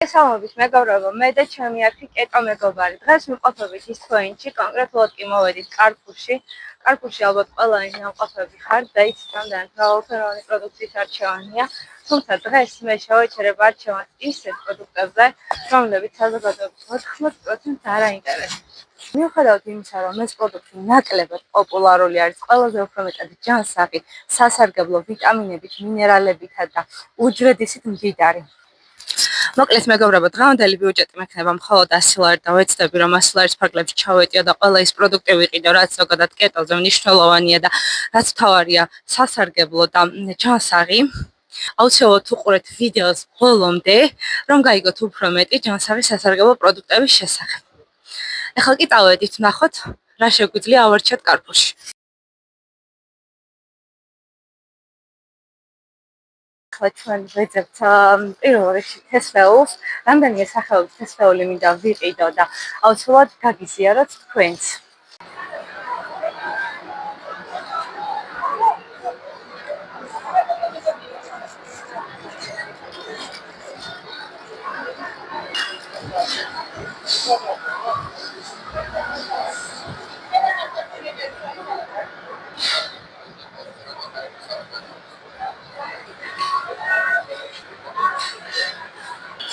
მოგესალმებით მეგობრებო, მე და ჩემი არქი კეტო მეგობარი. დღეს ვიმყოფებით ის თვეინში, კონკრეტულად კი მოვედით კარფურში. კარფურში ალბათ ყველანი ნამყოფები ხართ და იცით რამდენად მრავალფეროვანი პროდუქტის არჩევანია. თუმცა დღეს მე შევეჩერებ არჩევანს ისეთ პროდუქტებზე, რომლებიც საზოგადოების 80%-ს არ აინტერესებს. მიუხედავად იმისა, რომ ეს პროდუქტი ნაკლებად პოპულარული არის, ყველაზე უფრო მეტად ჯანსაღი, სასარგებლო ვიტამინებით, მინერალებითა და უჯრედისით მდიდარი. მოკლედ მეგობრებო, დღევანდელი ბიუჯეტი მექნება მხოლოდ 100 ლარი და ვეცდები, რომ 100 ლარის ფარგლებში ჩავეტიო და ყველა ის პროდუქტი ვიყიდო, რაც ზოგადად კეტოზე მნიშვნელოვანია და რაც მთავარია სასარგებლო და ჯანსაღი. აუცილებლად უყურეთ ვიდეოს ბოლომდე, რომ გაიგოთ უფრო მეტი ჯანსაღი სასარგებლო პროდუქტების შესახებ. ეხლა კი წავედით ვნახოთ, რა შეგვიძლია ავარჩიოთ კარფურში. ჩვენ ვეძებთ პირველ რიგში თესლეულს, რამდენიმე სახეობის თესლეული მინდა ვიყიდო და აუცილებლად გაგიზიაროთ თქვენც.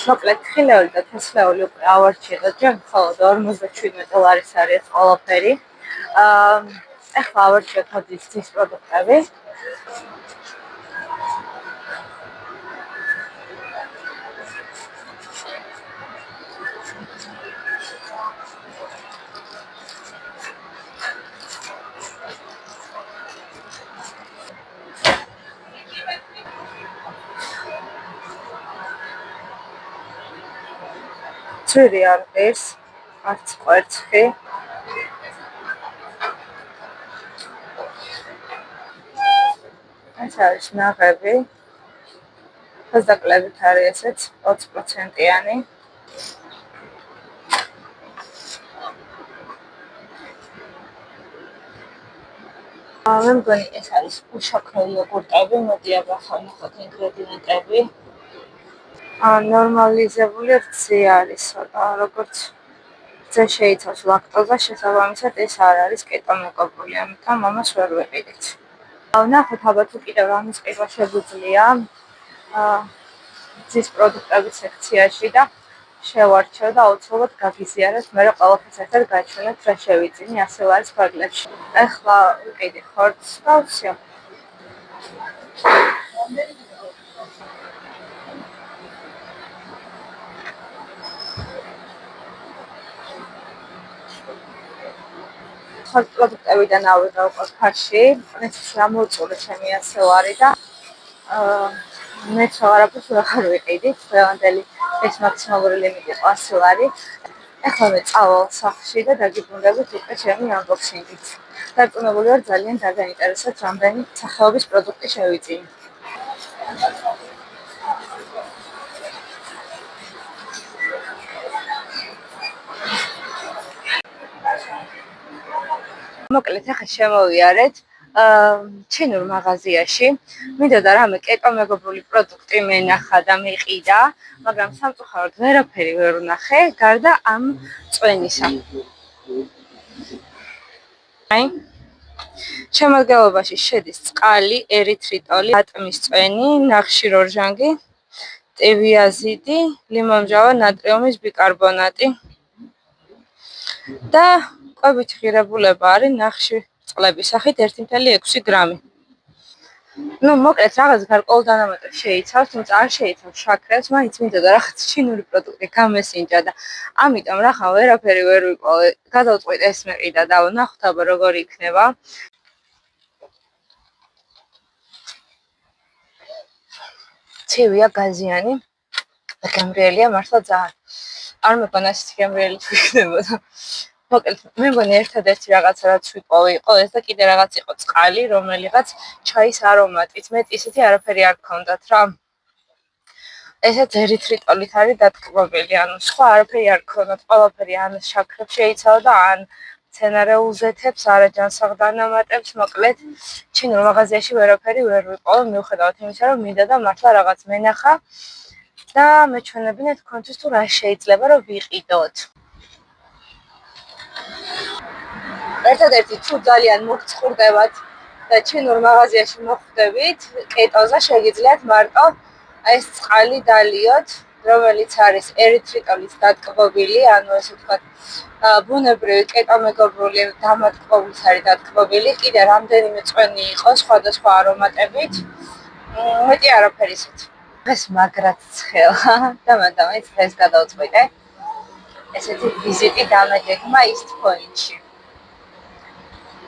მოკლედ ხილეული და თესლეული უკვე ავარჩიეთ, ჯერ მხოლოდ 57 ლარის არის ყველაფერი. ეხლა ავარჩიოთ მოდის ძის პროდუქტები. ძვირი არ ღირს, არც კვერცხი. ეს არის ნაღები. ფასდაკლებით არის ესეც 20%-იანი. მე მგონი ეს არის უშაქრო იოგურტები, მოდი აბა ნახოთ ინგრედიენტები. ნორმალიზებული რძე არის, როგორც რძე შეიცავს ლაქტოზას, შესაბამისად ეს არ არის კეტო მეგობრული, ამიტომ ამას ვერ ვიყიდით. ვნახოთ აბა თუ კიდევ რამის ყიდვა შეგვიძლია ძის პროდუქტების სექციაში და შევარჩიო და აუცილებლად გაგიზიაროთ, მერე ყველაფერს ერთად გაჩვენოთ, რა შევიძინი 100 ლარის ფარგლებში. ეხლა ვიყიდი ხორცს და всё. ხორცს პროდუქტებიდან ავიღე უკვე ფარში, მეც ამოვწურე ჩემი 100 ლარი და მეც აღარაფერს ვეღარ ვიყიდით, დღევანდელი ეს მაქსიმალური ლიმიტი იყო 100 ლარი. ეხლა მე წავალ სახლში და დაგიბრუნდებით უკვე ჩემი unboxing-ით. დარწმუნებული ვარ, ძალიან დაგაინტერესებთ, რამდენი სახეობის პროდუქტი შევიძინე. მოკლედ ახლა შემოვიარეთ ჩინურ მაღაზიაში. მინდოდა რამე კეტო მეგობრული პროდუქტი მენახა და მიყიდა, მაგრამ სამწუხაროდ ვერაფერი ვერ ვნახე, გარდა ამ წვენისა. შემადგენლობაში შედის წყალი, ერითრიტოლი, ატმის წვენი, ნახშირორჟანგი, ტივიაზიდი, ლიმონმჟავა, ნატრიუმის ბიკარბონატი და კვებით ღირებულება არის ნახშირწყლების სახით 1.6 გრამი. მოკლედ რაღაც გარკვეულ დანამატებს შეიცავს, თუმცა არ შეიცავს შაქრებს, მაინც მინდოდა რაღაც ჩინური პროდუქტი გამესინჯა და ამიტომ რახან ვერაფერი ვერ ვიპოვე. გადავწყვიტე ეს მეყიდა და ვნახოთ აბა როგორი იქნება. ცივია, გაზიანი და გემრიელია მართლა ძალიან. არ მეგონა ეს გემრიელი თუ იქნებოდა. მოკლედ მე მგონი ერთადერთი რაღაცა რაც ვიპოვე იყო ეს და კიდე რაღაც იყო წყალი, რომელიღაც ჩაის არომატით. მე ისეთი არაფერი არ გქონდათ რა. ესეც ერითრიტოლით არის დატკბობილი, ანუ სხვა არაფერი არ გქონდათ, ყველაფერი ან შაქრებს შეიცავდა და ან მცენარეულ ზეთებს, არა ჯანსაღ დანამატებს. მოკლედ ჩინურ მაღაზიაში ვერაფერი ვერ ვიპოვე, მიუხედავად იმისა, რომ მინდოდა მართლა რაღაც მენახა და მეჩვენებინე თქვენთვის თუ რა შეიძლება რომ ვიყიდოთ. ერთადერთი თუ ძალიან მოგწყურდებათ და ჩინურ მაღაზიაში მოხვდებით, კეტოზე შეგიძლიათ მარტო ეს წყალი დალიოთ, რომელიც არის ერითრიტოლის დატკბობილი, ანუ ესე ვთქვათ, ბუნებრივი კეტომეგობრული დამატკბობის არის დატკბობილი, კიდე რამდენიმე წვენი იყო სხვადასხვა არომატებით. მეტი არაფერი ისეთ. ეს მაგრად ცხელა და მანდ დღეს გადავწყვიტე ესეთი ვიზიტი დამეგეგმა East Point-ში.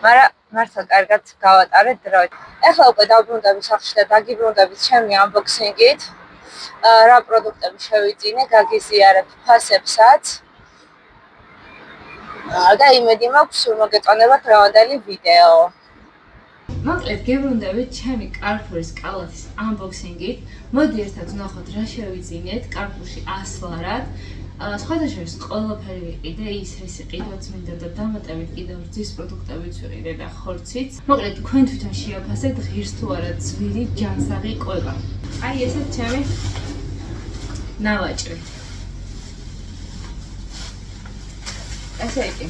მაგრამ მართლა კარგად გავატარეთ დრო. ეხლა უკვე დავბრუნდები სახლში და დაგიბრუნდებით ჩემი unboxing-ით. რა პროდუქტები შევიძინე, გაგიზიარებ ფასებსაც. და იმედი მაქვს, რომ მოგეწონებათ დღევანდელი ვიდეო. მოკლედ გებრუნდებით ჩემი კარფურის კალათის unboxing-ით. მოდი ერთად ვნახოთ რა შევიძინეთ კარფურში ასლარად. სხვადასხვა ყველაფერი ვიყიდე, ის რის იყიდოთ მინდა და დამატებით კიდევ რძის პროდუქტებიც ვიყიდე და ხორციც. მოკლედ თქვენ თვითონ შეაფასეთ ღირს თუ არა ძვირი ჯანსაღი ყვება. აი ესეთ ჩემი ნავაჭრი. ესე იგი.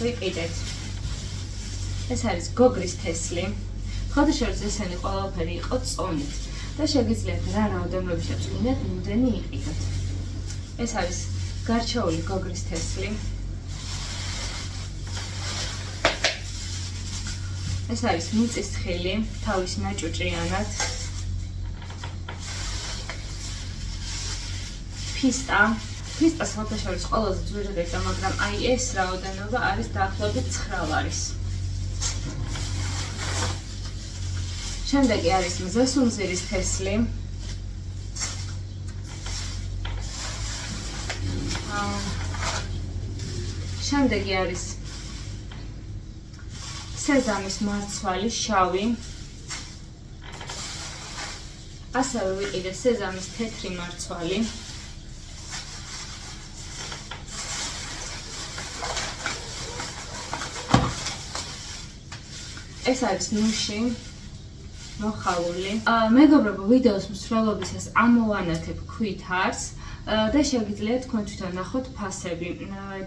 ვიყიდეთ. ეს არის გოგრის თესლი. ხოდაშორის ესენი ყველაფერი იყო წონით. და შეგიძლიათ რა რაოდენობით შეგვიძლიათ იმდენი იყიდოთ. ეს არის გარჩეული გოგრის თესლი. ეს არის მიწის თხილი, თავის ნაჭუჭიანად. ფისტა. ფისტა საერთაშორის ყველაზე ძვირი და მაგრამ აი ეს რაოდენობა არის დაახლოებით 9 ლარის. შემდეგი არის მზესუმზირის თესლი. შემდეგი არის სეზამის მარცვალი შავი. ასევე ვიყიდე სეზამის თეთრი მარცვალი. ეს არის ნუში. მოხალული. მეგობრებო, ვიდეოს მსვლელობისას ამოვანათებ ქვითარს და შეგიძლიათ თქვენ თვითონ ნახოთ ფასები.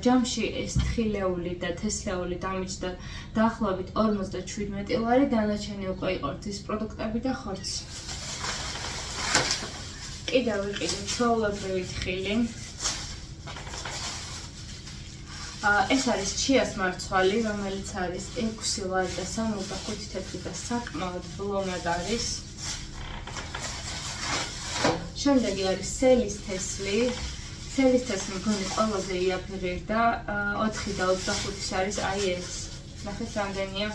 ჯამში ეს თხილეული და თესლეული დამიჯდა დაახლოებით 57 ლარი, დანარჩენი უკვე იყო რძის პროდუქტები და ხორცი. კიდევ ვიყიდე ჩვეულებრივი თხილი. ეს არის ჩიას მარცვალი, რომელიც არის 6 ლარი და 65 თეთრი და საკმაოდ ბლომად არის. შემდეგი არის სელის თესლი. სელის თესლი მგონი ყველაზე იაფირი და 4 და 25-ის არის აი ეს. ნახეთ რამდენია.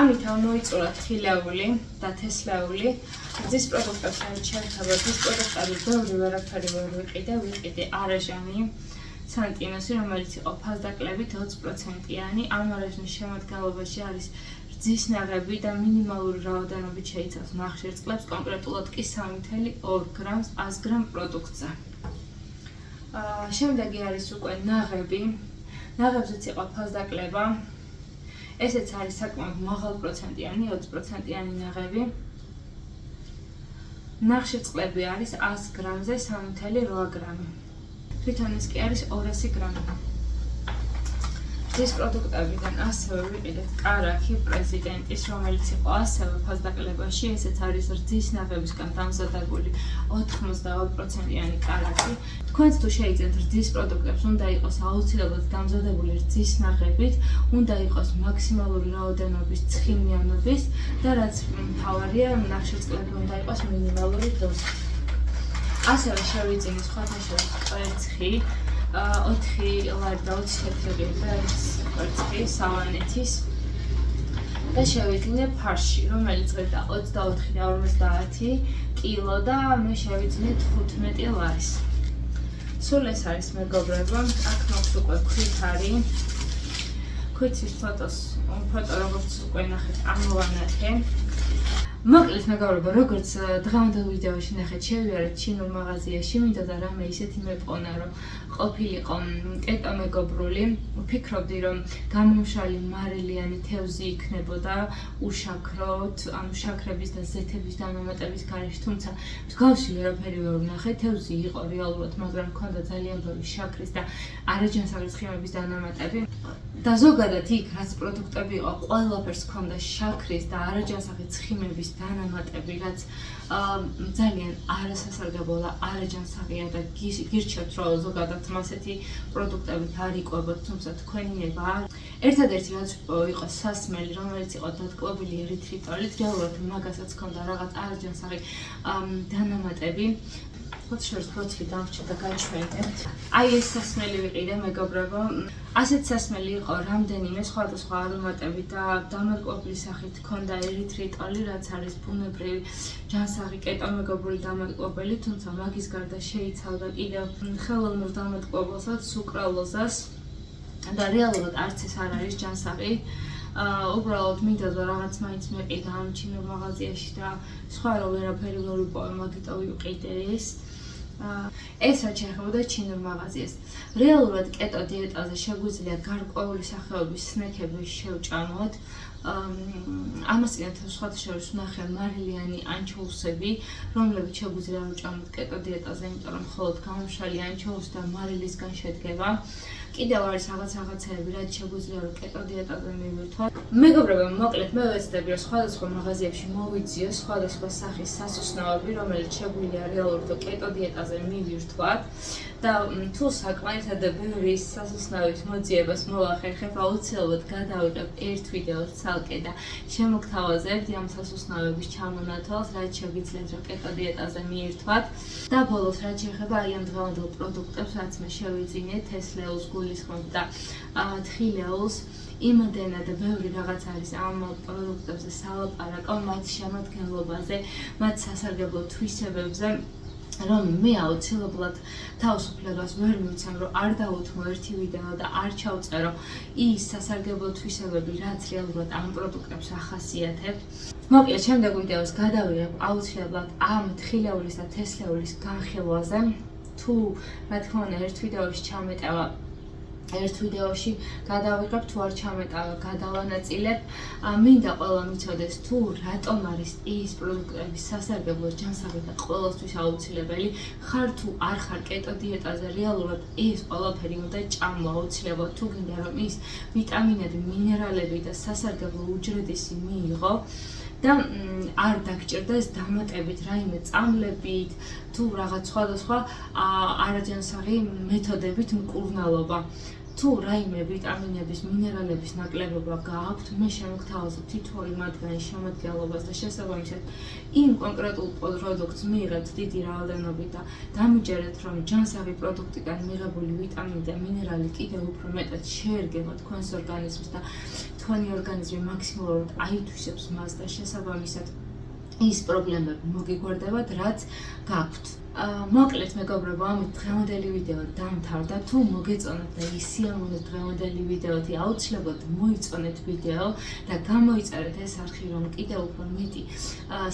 ამით მოიწურა თხილეული და თესლეული. რძის პროდუქტებს არის შეერთება, რძის პროდუქტები ბევრი ვერაფერი ვერ ვიყიდე არაჟანი, სანტინოსი, რომელიც იყო ფასდაკლებით 20%-იანი. ამ არაჟნის შემადგენლობაში არის რძის ნაღები და მინიმალური რაოდენობით შეიცავს ნახშირწყლებს, კონკრეტულად კი 3,2 გრამს 100 გრამ პროდუქტზე. შემდეგი არის უკვე ნაღები. ნაღებზეც იყო ფასდაკლება. ესეც არის საკმაოდ მაღალპროცენტიანი, 20%-იანი ნაღები. ნახშირწყლები არის 100 გრამზე 3,8 გრამი. თვითონ ეს კი არის 200 გრამი. რძის პროდუქტებიდან ასევე ვიყიდეთ კარაქი პრეზიდენტის, რომელიც იყო ასევე ფასდაკლებაში. ესეც არის რძის ნაღებისგან დამზადებული 82%-იანი კარაქი. თქვენც თუ შეიძენთ რძის პროდუქტებს, უნდა იყოს აუცილებლად დამზადებული რძის ნაღებით, უნდა იყოს მაქსიმალური რაოდენობის ცხიმიანობის და რაც მთავარია, ნახშირწყლები უნდა იყოს მინიმალური დოზით. ასევე შევიძინე სხვადასხვა კვერცხი. 4 ლარი და 24 ლარი და ეს კვერცხი სავანეთის და შევიძინე ფარში, რომელიც ღირდა 24 და 50 კილო და მე შევიძინე 15 ლარის. სულ ეს არის მეგობრებო, აქ მაქვს უკვე ქვითარი. ქვითის ფოტო როგორც უკვე ნახეთ ამოვანათე. მოკლედ მეგობრებო, როგორც დღევანდელ ვიდეოში ნახეთ, შევიარეთ ჩინურ მაღაზიაში, მინდოდა რამე ისეთი მეპყონა, რომ ყოფილიყო კეტო მეგობრული, ვფიქრობდი, რომ გამომშრალი მარილიანი თევზი იქნებოდა უშაქროთ, ანუ შაქრების და ზეთების დანამატების გარეშე, თუმცა მსგავსი ვერაფერი ვერ ვნახე, თევზი იყო რეალურად, მაგრამ ჰქონდა ძალიან ბევრი შაქრის და არაჯანსაღი ცხიმების დანამატები. და ზოგადად იქ, რაც პროდუქტები იყო, ყველაფერს ჰქონდა შაქრის და არაჯანსაღი ცხიმების დანამატები, რაც ძალიან არასასარგებლო და არაჯანსაღია და გირჩევთ, რომ ზოგადად მასეთი პროდუქტებით არ იკვებოთ, თუმცა თქვენი ნება ერთადერთი რაც იყო სასმელი, რომელიც იყო დატკბილი ერითრიტოლით, რეალურად მაგასაც ჰქონდა რაღაც არაჯანსაღი დანამატები. ხოთშორს ფოთლი დამრჩა და გაჩვენებთ. აი ეს სასმელი ვიყიდე მეგობრებო. ასეთ სასმელი იყო რამდენიმე სხვადასხვა არომატები და დამატკბლის სახით ჰქონდა ერითრიტოლი, რაც არის ბუნებრივი ჯანსაღი კეტო მეგობრული დამატკბელი, თუმცა მაგის გარდა შეიცავდა კიდევ ხელოვნურ დამატკბებელსაც, სუკრალოზას და რეალურად არც ეს არ არის ჯანსაღი. უბრალოდ მინდოდა რაღაც მაინც მეყიდა ამ ჩინურ მაღაზიაში და სხვა რა ვერაფერი ვერ ვიპოვე, მაგიტო ვიყიდე ეს. ეს რაც შეეხებოდა ჩინურ მაღაზიას. რეალურად კეტო დიეტაზე შეგვიძლია გარკვეული სახეობის სნექები შევჭამოთ. ამასთანავე სხვათა შორის ვნახე მარილიანი ანჩოუსები, რომლებიც შეგვიძლია ვჭამოთ კეტო დიეტაზე, იმიტომ რომ მხოლოდ გამომშრალი ანჩოუსი და მარილისგან შედგება. კიდევ არის რაღაცეები, რაც შეგვიძლია რომ კეტო დიეტაზე მივირთვათ. მეგობრებო, მოკლედ მე ვეცდები, რომ სხვადასხვა მაღაზიებში მოვიძიო სხვადასხვა სახის სასუსნაოები, რომელიც შეგვიძლია რეალურად კეტო დიეტაზე მივირთვათ. და თუ საკმარისად ბევრი სასუსნაოების მოძიებას მოვახერხებ, აუცილებლად გადავიღებ ერთ ვიდეოს ცალკე და შემოგთავაზებთ ამ სასუსნაოების ჩამონათვალს, რაც შეგიძლიათ რომ კეტო დიეტაზე მიირთვათ. და ბოლოს რაც შეეხება აი ამ დღევანდელ პროდუქტებს, რაც მე შევიძინე, თესლეულს, გულისხმობ და თხილეულს, იმდენად ბევრი რაღაც არის ამ პროდუქტებზე სალაპარაკო, მათ შემადგენლობაზე, მათ სასარგებლო თვისებებზე, რომ მე აუცილებლად თავისუფლებას ვერ მივცემ, რომ არ დავუთმო ერთი ვიდეო და არ ჩავწერო ის სასარგებლო თვისებები, რაც რეალურად ამ პროდუქტებს ახასიათებთ. მოკლედ, შემდეგ ვიდეოს გადავიღებ აუცილებლად ამ თხილეულის და თესლეულის განხილვაზე. თუ რა თქმა უნდა ერთ ვიდეოში ჩამეტევა ერთ ვიდეოში გადავიღებ, თუ არ ჩამეტავა გადავანაწილებ. მინდა ყველა მიცოდეს, თუ რატომ არის ის პროდუქტების სასარგებლო, ჯანსაღი და ყველასთვის აუცილებელი, ხარ თუ არ ხარ კეტო დიეტაზე, რეალურად ეს ყველაფერი უნდა ჭამო აუცილებლად, თუ გინდა რომ ის ვიტამინები, მინერალები და სასარგებლო უჯრედისი მიიღო. და არ დაგჭირდეს დამატებით რაიმე წამლებით თუ რაღაც სხვადასხვა არაჯანსაღი მეთოდებით მკურნალობა. თუ რაიმე ვიტამინების, მინერალების ნაკლებობა გააქვთ, მე შემოგთავაზებ თითოეული მათგანის შემადგენლობას და შესაბამისად იმ კონკრეტულ პროდუქტს მიიღებთ დიდი რაოდენობით და დამიჯერეთ, რომ ჯანსაღი პროდუქტიდან მიღებული ვიტამინი და მინერალი კიდევ უფრო მეტად შეერგება თქვენს ორგანიზმს და თქვენი ორგანიზმი მაქსიმალურად აითვისებს მას და შესაბამისად ის პრობლემები მოგიგვარდებათ, რაც გაქვთ. მოკლედ მეგობრებო, ამით დღევანდელი ვიდეო დამთავრდა. თუ მოგეწონათ და ისიამოვნეთ დღევანდელი ვიდეოთი, აუცილებლად მოიწონეთ ვიდეო და გამოიწერეთ ეს არხი, რომ კიდევ უფრო მეტი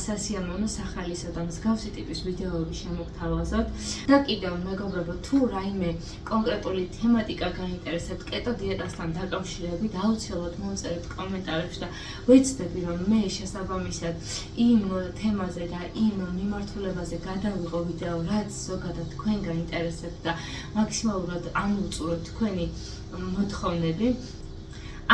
სასიამოვნო სახალისო და მსგავსი ტიპის ვიდეოები შემოგთავაზოთ. და კიდევ მეგობრებო, თუ რაიმე კონკრეტული თემატიკა გაინტერესებთ კეტო დიეტასთან დაკავშირებით, აუცილებლად მომწერეთ კომენტარებში და ვეცდები, რომ მე შესაბამისად იმ თემაზე და იმ მიმართულებაზე გადავიღო ვიდეო, რაც ზოგადად თქვენ გაინტერესებთ და მაქსიმალურად ამოვწუროთ თქვენი მოთხოვნები.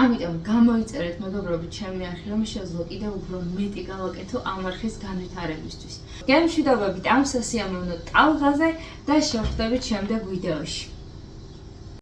ამიტომ გამოიწერეთ მეგობრებო ჩემი არხი, რომ შეძლო კიდევ უფრო მეტი გავაკეთო ამ არხის განვითარებისთვის. გემშვიდობებით ამ სასიამოვნო ტალღაზე და შევხვდებით შემდეგ ვიდეოში.